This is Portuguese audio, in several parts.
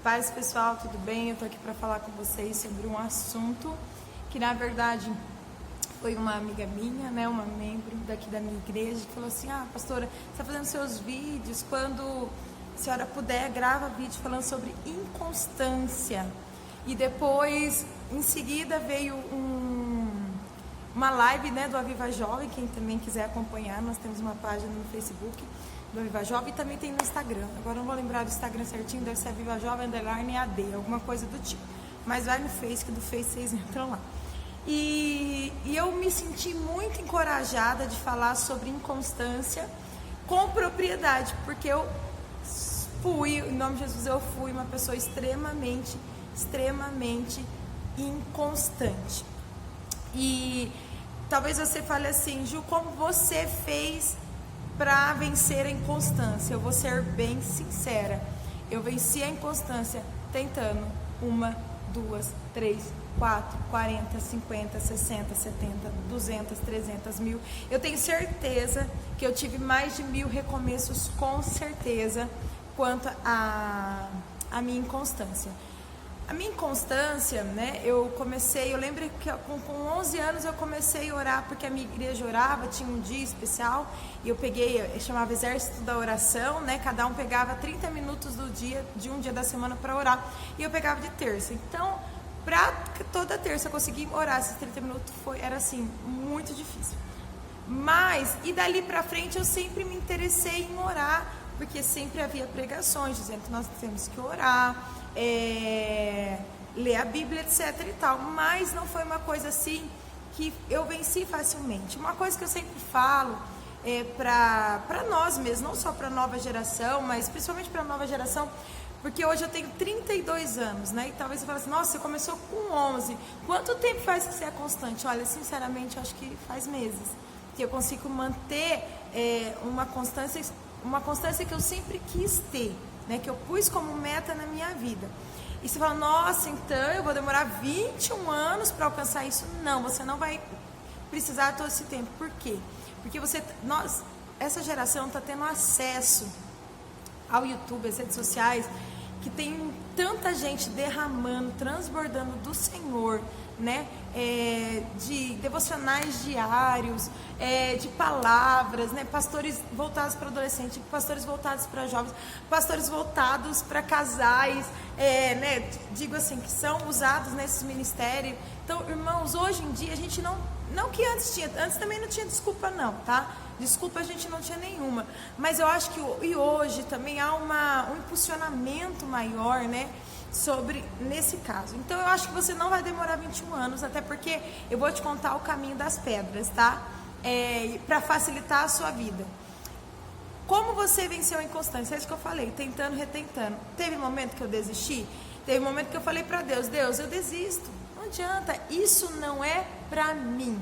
Paz, pessoal, tudo bem? Eu tô aqui para falar com vocês sobre um assunto que, na verdade, foi uma amiga minha, né, uma membro daqui da minha igreja, que falou assim: pastora, você está fazendo seus vídeos, quando a senhora puder, grava vídeo falando sobre inconstância. E depois, em seguida, veio uma live, né, do Aviva Jovem. Quem também quiser acompanhar, nós temos uma página no Facebook do Aviva Jovem e também tem no Instagram. Agora não vou lembrar do Instagram certinho, deve ser Aviva Jovem _AD, alguma coisa do tipo. Mas vai no Face, que do Face vocês entram lá. E eu me senti muito encorajada de falar sobre inconstância com propriedade, porque eu fui, em nome de Jesus, eu fui uma pessoa extremamente inconstante. E talvez você fale assim: Ju, como você fez para vencer a inconstância? Eu vou ser bem sincera, eu venci a inconstância tentando 1, 2, 3, 4, 40, 50, 60, 70, 200, 300, 1000. Eu tenho certeza que eu tive mais de 1000 recomeços, com certeza, quanto à minha inconstância. A minha inconstância, né, eu lembro que com 11 anos eu comecei a orar, porque a minha igreja orava, tinha um dia especial, e eu chamava Exército da Oração, né, cada um pegava 30 minutos de um dia da semana para orar, e eu pegava de terça. Então, para toda terça eu conseguir orar esses 30 minutos, era assim, muito difícil. Mas, e dali para frente eu sempre me interessei em orar, porque sempre havia pregações dizendo que nós temos que orar, ler a Bíblia, etc e tal, mas não foi uma coisa assim que eu venci facilmente. Uma coisa que eu sempre falo para nós mesmos, não só para a nova geração, mas principalmente para a nova geração, porque hoje eu tenho 32 anos, né? E talvez você fale assim: nossa, você começou com 11, quanto tempo faz que você é constante? Olha, sinceramente, eu acho que faz meses que eu consigo manter uma constância que eu sempre quis ter, né, que eu pus como meta na minha vida. E você fala: nossa, então eu vou demorar 21 anos para alcançar isso? Não, você não vai precisar todo esse tempo. Por quê? Porque essa geração está tendo acesso ao YouTube, às redes sociais, que tem tanta gente derramando, transbordando do Senhor, né? De devocionais diários, de palavras, né? Pastores voltados para adolescentes, pastores voltados para jovens, pastores voltados para casais, né? Digo assim, que são usados nesses ministérios. Então, irmãos, hoje em dia a gente não que antes tinha, antes também não tinha desculpa não, tá? Desculpa a gente não tinha nenhuma, mas eu acho que hoje também há um impulsionamento maior, né, nesse caso. Então eu acho que você não vai demorar 21 anos, até porque eu vou te contar o caminho das pedras, tá? Para facilitar a sua vida. Como você venceu a inconstância? É isso que eu falei, tentando, retentando. Teve momento que eu desisti? Teve momento que eu falei para Deus: Deus, eu desisto, não adianta, isso não é para mim.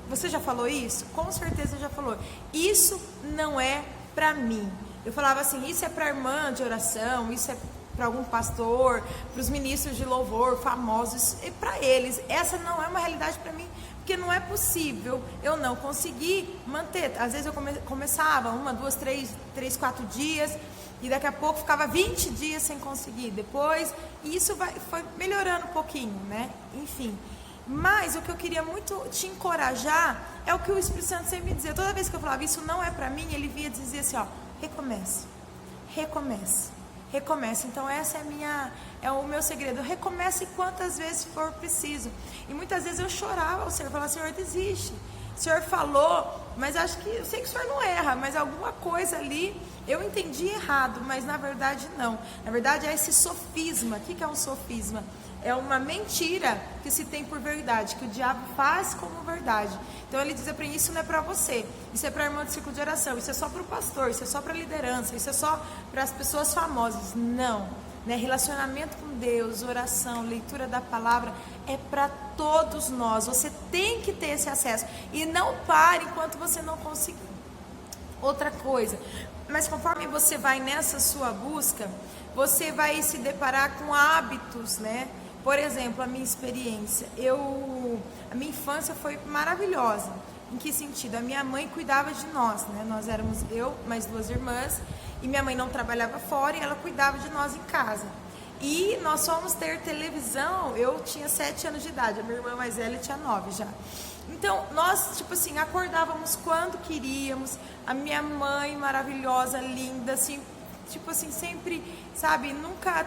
Você já falou isso? Com certeza já falou. Isso não é para mim. Eu falava assim: isso é para irmã de oração, isso é para algum pastor, para os ministros de louvor famosos, e para eles. Essa não é uma realidade para mim, porque não é possível eu não conseguir manter. Às vezes eu começava 1, 2, 3, 4 dias, e daqui a pouco ficava 20 dias sem conseguir. Depois, e isso foi melhorando um pouquinho, né? Enfim. Mas o que eu queria muito te encorajar é o que o Espírito Santo sempre me dizia. Toda vez que eu falava isso não é para mim, ele via dizer assim: recomece. Então essa é o meu segredo. Recomece quantas vezes for preciso. E muitas vezes eu chorava ao Senhor, falava: Senhor, desiste. O Senhor falou, mas eu sei que o Senhor não erra, mas alguma coisa ali eu entendi errado, mas na verdade não. Na verdade é esse sofisma. O que é um sofisma? É uma mentira que se tem por verdade, que o diabo faz como verdade. Então ele diz para mim: isso não é para você, isso é para a irmã do círculo de oração, isso é só para o pastor, isso é só para a liderança, isso é só para as pessoas famosas. Não, né? Relacionamento com Deus, oração, leitura da palavra é para todos nós. Você tem que ter esse acesso e não pare enquanto você não conseguir. Outra coisa, mas conforme você vai nessa sua busca, você vai se deparar com hábitos, né? Por exemplo, a minha experiência, a minha infância foi maravilhosa. Em que sentido? A minha mãe cuidava de nós, né? Nós éramos mais 2 irmãs, e minha mãe não trabalhava fora e ela cuidava de nós em casa. E nós fomos ter televisão, eu tinha 7 anos de idade, a minha irmã mais velha tinha 9 já. Então, nós, tipo assim, acordávamos quando queríamos. A minha mãe maravilhosa, linda, assim, tipo assim, sempre, sabe, nunca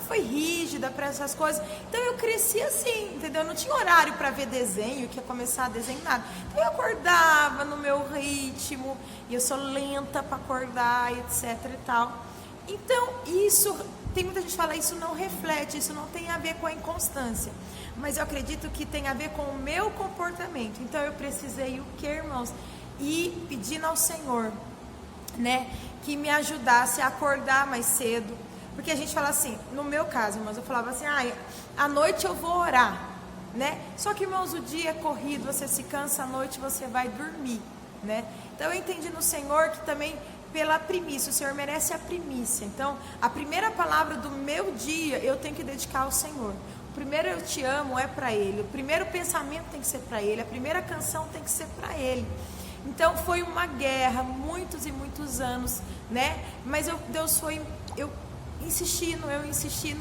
foi rígida para essas coisas. Então eu cresci assim, entendeu? Eu não tinha horário para ver desenho, que ia começar a desenhar nada. Então eu acordava no meu ritmo, e eu sou lenta para acordar, etc e tal. Então isso, tem muita gente que fala, isso não reflete, isso não tem a ver com a inconstância. Mas eu acredito que tem a ver com o meu comportamento. Então eu precisei o quê, irmãos? Ir pedindo ao Senhor, né, que me ajudasse a acordar mais cedo. Porque a gente fala assim, no meu caso, irmãos, eu falava assim, à noite eu vou orar, né? Só que, irmãos, o dia é corrido, você se cansa, à noite você vai dormir, né? Então eu entendi no Senhor que também pela primícia, o Senhor merece a primícia. Então, a primeira palavra do meu dia eu tenho que dedicar ao Senhor. O primeiro eu te amo é para Ele, o primeiro pensamento tem que ser para Ele, a primeira canção tem que ser para Ele. Então foi uma guerra, muitos e muitos anos, né? Mas Deus foi, eu insistindo,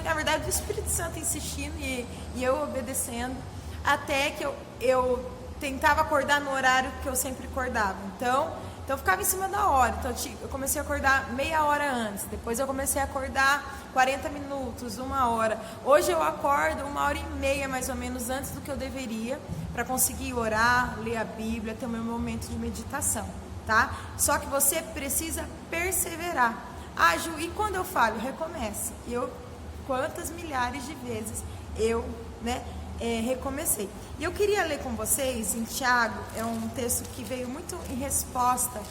na verdade o Espírito Santo insistindo e eu obedecendo, até que eu tentava acordar no horário que eu sempre acordava. Então eu ficava em cima da hora. Então eu comecei a acordar meia hora antes, depois eu comecei a acordar 40 minutos, 1 hora. Hoje eu acordo 1h30 mais ou menos antes do que eu deveria, para conseguir orar, ler a Bíblia, ter o meu momento de meditação, tá? Só que você precisa perseverar. Ju, e quando eu falho, recomece. Quantas milhares de vezes eu, recomecei. E eu queria ler com vocês em Tiago, é um texto que veio muito em resposta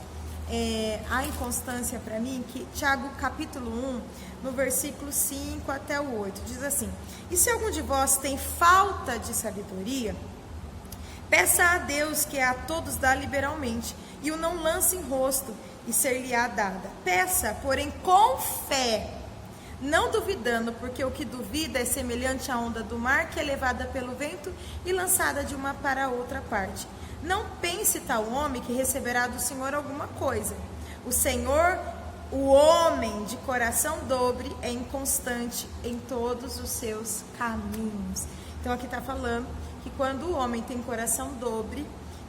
à inconstância para mim, que Tiago capítulo 1, no versículo 5 até o 8, diz assim: e se algum de vós tem falta de sabedoria, peça a Deus, que a todos dá liberalmente, e o não lance em rosto, e ser-lhe-á dada. Peça, porém, com fé, não duvidando, porque o que duvida é semelhante à onda do mar, que é levada pelo vento e lançada de uma para outra parte. Não pense tal homem que receberá do Senhor alguma coisa. O homem de coração dobre é inconstante em todos os seus caminhos. Então aqui está falando que quando o homem tem coração dobre,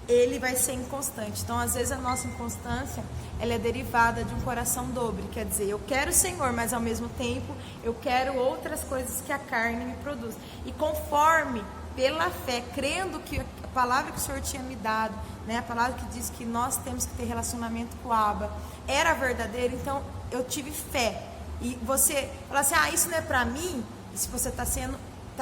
ele vai ser inconstante. Então, às vezes, a nossa inconstância, ela é derivada de um coração dobre. Quer dizer, eu quero o Senhor, mas ao mesmo tempo, eu quero outras coisas que a carne me produz. E conforme, pela fé, crendo que a palavra que o Senhor tinha me dado, né, a palavra que diz que nós temos que ter relacionamento com o Abba, era verdadeira, então eu tive fé. E você fala assim, isso não é para mim, e se você está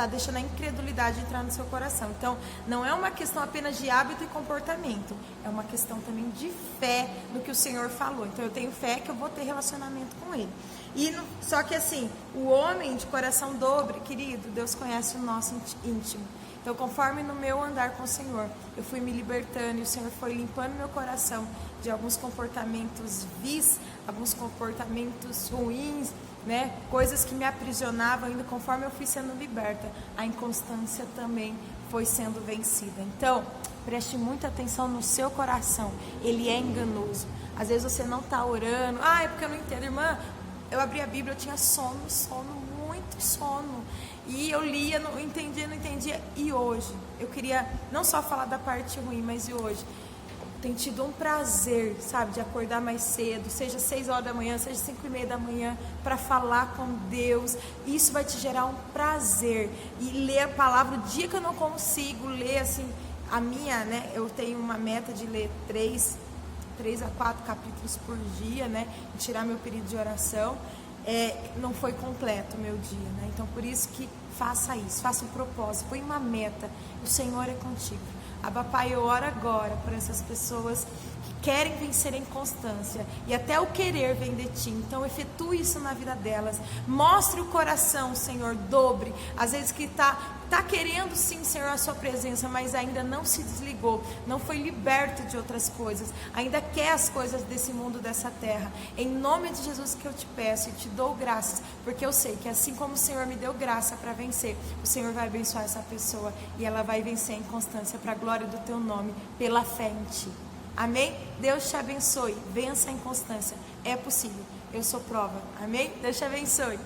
deixando a incredulidade entrar no seu coração. Então, não é uma questão apenas de hábito e comportamento, é uma questão também de fé no que o Senhor falou. Então, eu tenho fé que eu vou ter relacionamento com Ele. Só que assim, o homem de coração dobre, querido, Deus conhece o nosso íntimo. Então, conforme no meu andar com o Senhor, eu fui me libertando e o Senhor foi limpando meu coração de alguns comportamentos vis, alguns comportamentos ruins, né? Coisas que me aprisionavam, ainda conforme eu fui sendo liberta, a inconstância também foi sendo vencida. Então, preste muita atenção no seu coração, ele é enganoso. Às vezes você não está orando, é porque eu não entendo, irmã. Eu abri a Bíblia, eu tinha muito sono. E eu lia, não entendia. E hoje, eu queria não só falar da parte ruim, mas e hoje? Tem tido um prazer, sabe, de acordar mais cedo, seja 6 horas da manhã, seja 5:30 da manhã, para falar com Deus. Isso vai te gerar um prazer. E ler a palavra, o dia que eu não consigo ler, assim, eu tenho uma meta de ler 3 a 4 capítulos por dia, né, e tirar meu período de oração. Não foi completo o meu dia, né? Então por isso que faça isso, faça um propósito, põe uma meta, o Senhor é contigo. Abba, Pai, eu oro agora por essas pessoas que querem vencer a inconstância e até o querer vem de Ti. Então efetue isso na vida delas, mostre o coração, Senhor, dobre, às vezes que está querendo sim, Senhor, a sua presença, mas ainda não se desligou, não foi liberto de outras coisas, ainda quer as coisas desse mundo, dessa terra. Em nome de Jesus que eu te peço e te dou graças, porque eu sei que assim como o Senhor me deu graça para vencer, o Senhor vai abençoar essa pessoa e ela vai vencer a inconstância para a glória do Teu nome, pela fé em Ti. Amém? Deus te abençoe, vença a inconstância, é possível, eu sou prova. Amém? Deus te abençoe.